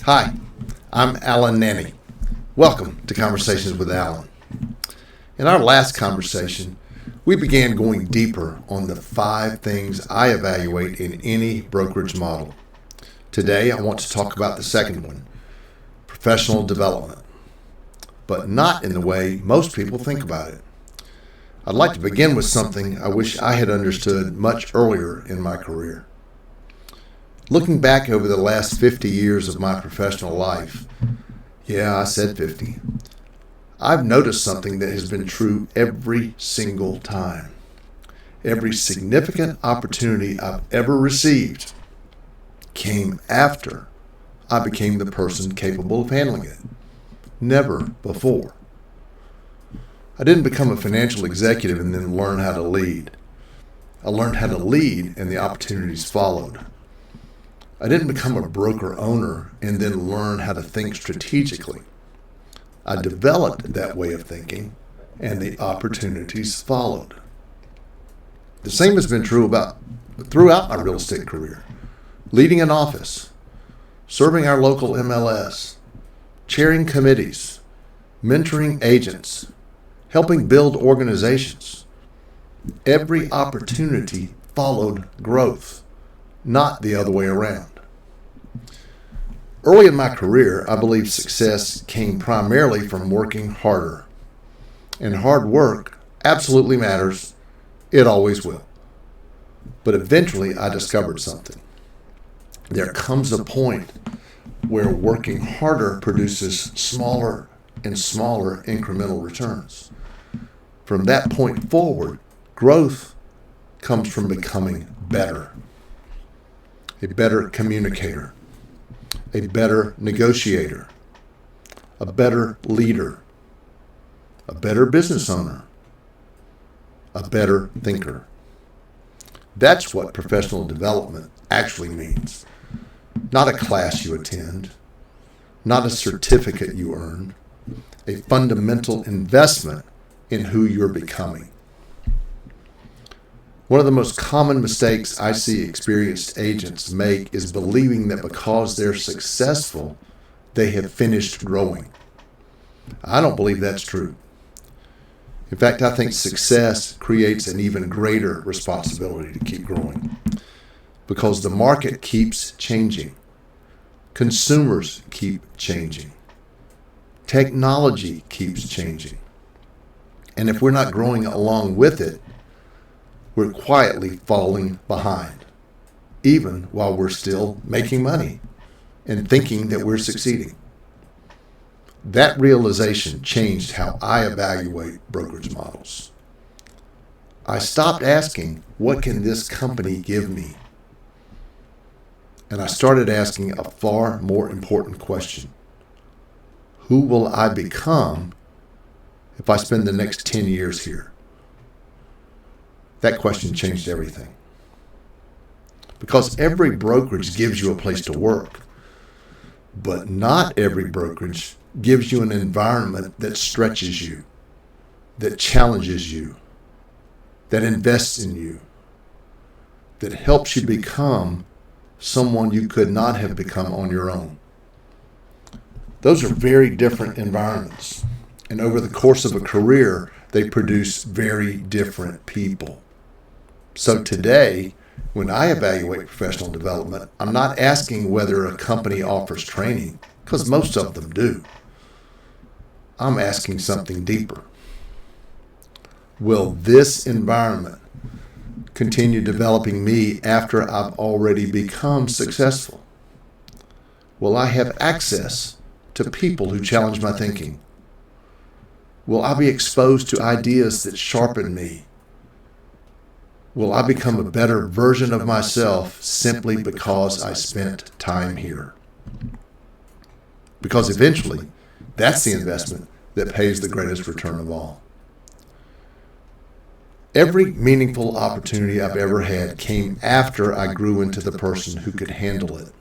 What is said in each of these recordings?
Hi, I'm Allan Nanny. Welcome to Conversations with Allan. In our last conversation, we began going deeper on the 5 things I evaluate in any brokerage model. Today, I want to talk about the second one, professional development, but not in the way most people think about it. I'd like to begin with something I wish I had understood much earlier in my career. Looking back over the last 50 years of my professional life, yeah, I said 50, I've noticed something that has been true every single time. Every significant opportunity I've ever received came after I became the person capable of handling it. Never before. I didn't become a financial executive and then learn how to lead. I learned how to lead and the opportunities followed. I didn't become a broker owner and then learn how to think strategically. I developed that way of thinking and the opportunities followed. The same has been true throughout my real estate career. Leading an office, serving our local MLS, chairing committees, mentoring agents, helping build organizations. Every opportunity followed growth, not the other way around. Early in my career, I believe success came primarily from working harder. And hard work absolutely matters. It always will. But eventually, I discovered something. There comes a point where working harder produces smaller and smaller incremental returns. From that point forward, growth comes from becoming better. A better communicator, a better negotiator, a better leader, a better business owner, a better thinker. That's what professional development actually means. Not a class you attend, not a certificate you earn, a fundamental investment in who you're becoming. One of the most common mistakes I see experienced agents make is believing that because they're successful, they have finished growing. I don't believe that's true. In fact, I think success creates an even greater responsibility to keep growing because the market keeps changing. Consumers keep changing. Technology keeps changing. And if we're not growing along with it, we're quietly falling behind, even while we're still making money and thinking that we're succeeding. That realization changed how I evaluate brokerage models. I stopped asking, what can this company give me? And I started asking a far more important question. Who will I become if I spend the next 10 years here? That question changed everything. Because every brokerage gives you a place to work, but not every brokerage gives you an environment that stretches you, that challenges you, that invests in you, that helps you become someone you could not have become on your own. Those are very different environments. And over the course of a career, they produce very different people. So today, when I evaluate professional development, I'm not asking whether a company offers training, because most of them do. I'm asking something deeper. Will this environment continue developing me after I've already become successful? Will I have access to people who challenge my thinking? Will I be exposed to ideas that sharpen me? Will I become a better version of myself simply because I spent time here? Because eventually, that's the investment that pays the greatest return of all. Every meaningful opportunity I've ever had came after I grew into the person who could handle it.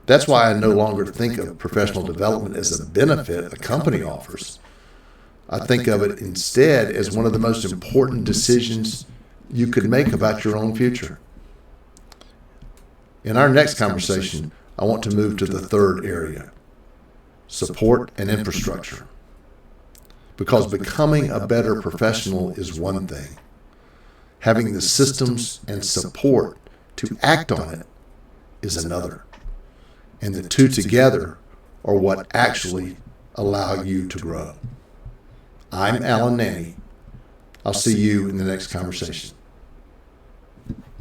That's why I no longer think of professional development as a benefit a company offers. I think of it instead as one of the most important decisions you could make about your own future. In our next conversation, I want to move to the third area, support and infrastructure. Because becoming a better professional is one thing. Having the systems and support to act on it is another. And the two together are what actually allow you to grow. I'm Allan Nanny. I'll see you in the next conversation.